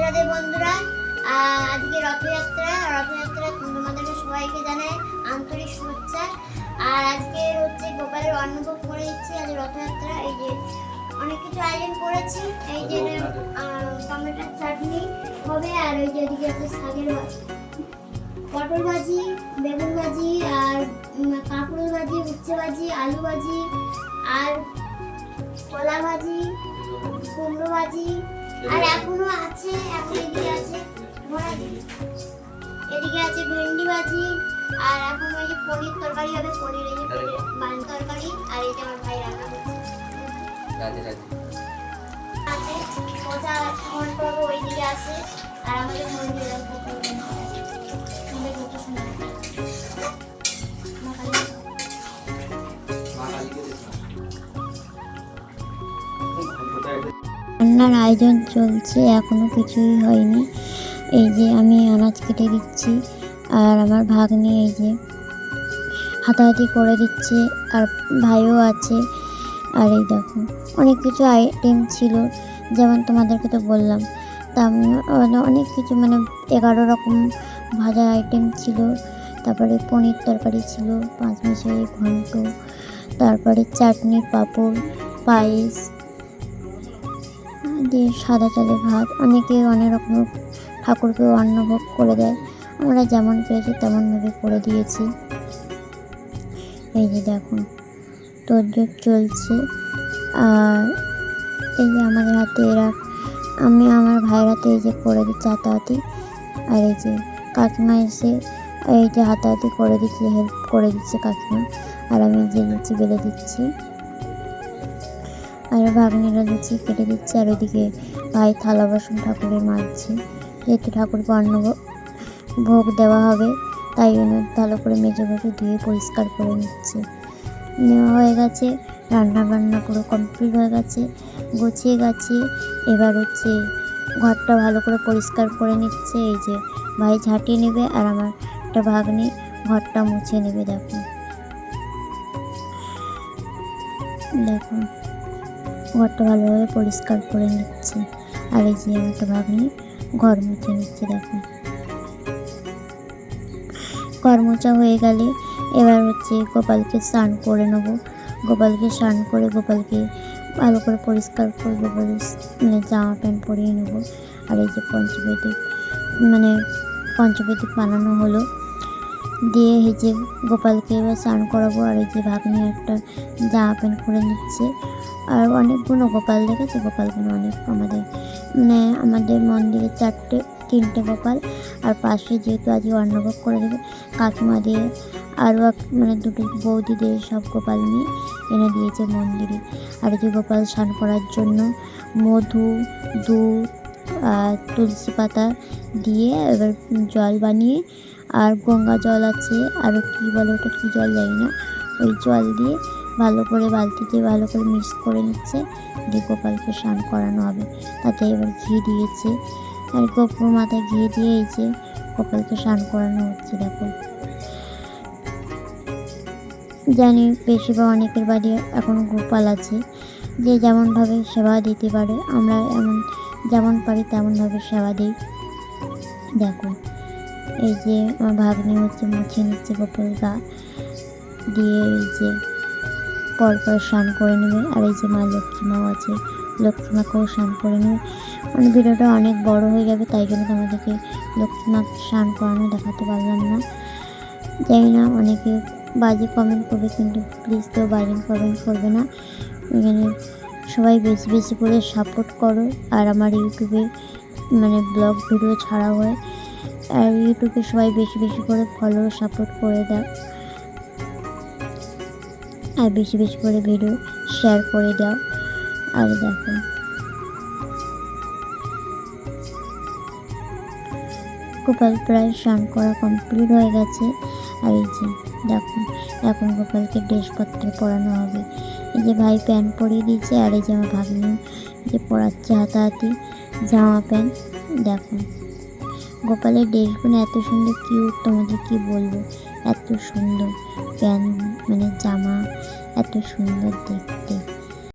রাধে বন্ধুরা। আজকে রথযাত্রা তোমাদেরকে সবাইকে জানাই আন্তরিক শুভেচ্ছা। আর আজকে হচ্ছে গোপালের অন্নভোগ করে দিচ্ছি। আজ রথযাত্রা, এই যে অনেক কিছু আয়োজন করেছি। এই যে টমেটোর চাটনি হবে, আর ওই যে এদিকে আছে শাকের পটল ভাজি, বেগুন ভাজি, আর কাঁকরোল ভাজি, উচ্ছে ভাজি, আলু ভাজি, আর কলা ভাজি, কুমড়ো ভাজি, আর এখনো আছে, এখন এদিকে আছে ভেন্ডি ভাজি, আর এখন ওই যে পনির তরকারি হবে, পনির এই যে বান তরকারি, আর এই যে আমার ভাই রান্না করছে আছে পচা ঘন্ট ওইদিকে আছে, আর আমাদের মন্দিরে রান্নার আয়োজন চলছে, এখনো কিছুই হয়নি। এই যে আমি আনাজ কেটে দিচ্ছি, আর আমার ভাগ্নি এই যে হাতাহাতি করে দিচ্ছে, আর ভাইও আছে। আর এই দেখো অনেক কিছু আইটেম ছিল, যেমন তোমাদেরকে তো বললাম, তা অনেক কিছু, মানে 11 রকম ভাজা আইটেম ছিল। তারপরে পনির তরকারি ছিল, 5 মিশালি ঘন্ট, তারপরে চাটনি, পাঁপড়, পায়েস দিয়ে সাদা চালের ভাত। অনেকে অনেক রকম ঠাকুরকে অন্নভোগ করে দেয়, আমরা যেমন পেয়েছি তেমনভাবে করে দিয়েছি। এই যে দেখুন তোড়জোড় চলছে। আর এই যে আমাদের হাতে আমি আমার ভাইয়ের হাতে এই যে করে দিচ্ছি হাতাহাতি, আর এই যে কাকিমা এসে এই যে হাতাহাতি করে দিচ্ছে, হেল্প করে দিচ্ছে কাকিমা, আর আমি যে লুচি বেলে দিচ্ছি, আর ভাগ্নিরা লুচি কেটে দিচ্ছে। আর ওইদিকে ভাই থালা বাসন ঠাকুরের মাজছে, যেহেতু ঠাকুরকে ভোগ দেওয়া হবে, তাই জন্য ভালো করে মেজে বসে ধুয়ে পরিষ্কার করে নিচ্ছে। নেওয়া হয়ে গেছে, রান্না বান্না পুরো কমপ্লিট হয়ে গেছে, গুছিয়ে গেছে। এবার হচ্ছে ঘরটা ভালো করে পরিষ্কার করে নিচ্ছে। এই যে ভাই ঝাঁটিয়ে নেবে, আর আমার একটা ভাগ্নি ঘরটা মুছে নেবে। দেখুন দেখুন ঘরটা ভালোভাবে পরিষ্কার করে নিচ্ছে, আর এই যে আমার একটা ভাগ্নি ঘর মুছে নিচ্ছে। দেখুন ঘর মোছা হয়ে গেলে এবার হচ্ছে গোপালকে স্নান করে নেবো। গোপালকে স্নান করে গোপালকে ভালো করে পরিষ্কার করে গোপালের মানে জামা প্যান্ট পরিয়ে নেবো। আর এই যে পঞ্চবেদিক বানানো হলো, দিয়ে এই যে গোপালকে এবার স্নান করাবো। আর এই যে ভাগ্নি একটা জামা প্যান্ট করে নিচ্ছে। আর অনেকগুলো গোপাল দেখেছে, গোপালগুলো অনেক আমাদের মন্দিরে 3টে গোপাল, আর পাশে যেহেতু আজকে অন্নভোগ করে দেবে কাকিমা দিয়ে, আরও দুটো বৌদিদের সব গোপাল নিয়ে এনে দিয়েছে মন্দিরে। আর এই যে গোপাল স্নান করার জন্য মধু, দুধ আর তুলসী পাতা দিয়ে এবার জল বানিয়ে, আর গঙ্গা জল আছে, আর কী বলে ওটা, কী জল জানি না, ওই জল দিয়ে ভালো করে বালতিতে ভালো করে মিক্স করে নিচ্ছে, দিয়ে গোপালকে স্নান করানো হবে। তাতে এবার ঘি দিয়েছে, আর গোপুর মাথায় ঘি দিয়ে এই যে গোপালকে স্নান করানো হচ্ছে। দেখো জানি বেশিরভাগ অনেকের বাড়ি এখন গোপাল আছে, যে যেমনভাবে সেবা দিতে পারে, আমরা যেমন পারি তেমনভাবে সেবা দিই। দেখো এই যে আমার ভাগ্নি হচ্ছে মুছে নিচ্ছে গোপাল গা দিয়ে, এই যে পরপর স্নান করে নেবে। আর এই যে মা লক্ষ্মীমাও আছে, লক্ষ্মীমাকেও স্নান করে নেবে। ভিডিওটা অনেক বড় হয়ে যাবে, তাই জন্য তোমাদেরকে লক্ষ্মীমাকে স্নান করানো দেখাতে পারলাম না। জানি না অনেকে বাজে কমেন্ট করবে, কিন্তু প্লিজ কেউ বাজে কমেন্ট করবে না। এখানে সবাই বেশি বেশি করে সাপোর্ট করো। আর আমার ইউটিউবে ব্লগ ভিডিও ছাড়া হয়, আর ইউটিউবে সবাই বেশি বেশি করে ফলো সাপোর্ট করে দাও, আর বেশি বেশি করে ভিডিও শেয়ার করে দাও। আর দেখো গোপাল প্রায় স্নান করা কমপ্লিট হয়ে গেছে। আর এই যে দেখুন এখন গোপালকে ড্রেসপত্র পরানো হবে। এই যে ভাই প্যান্ট পরিয়ে দিয়েছে, আর এই যে আমার ভাগ্নি যে পরাচ্ছে হাতাহাতি জামা প্যান্ট। দেখুন গোপালের ড্রেসগুলো এত সুন্দর কিউট, তোমাদের কি বলবো, এত সুন্দর প্যান্ট জামা এত সুন্দর দেখতে।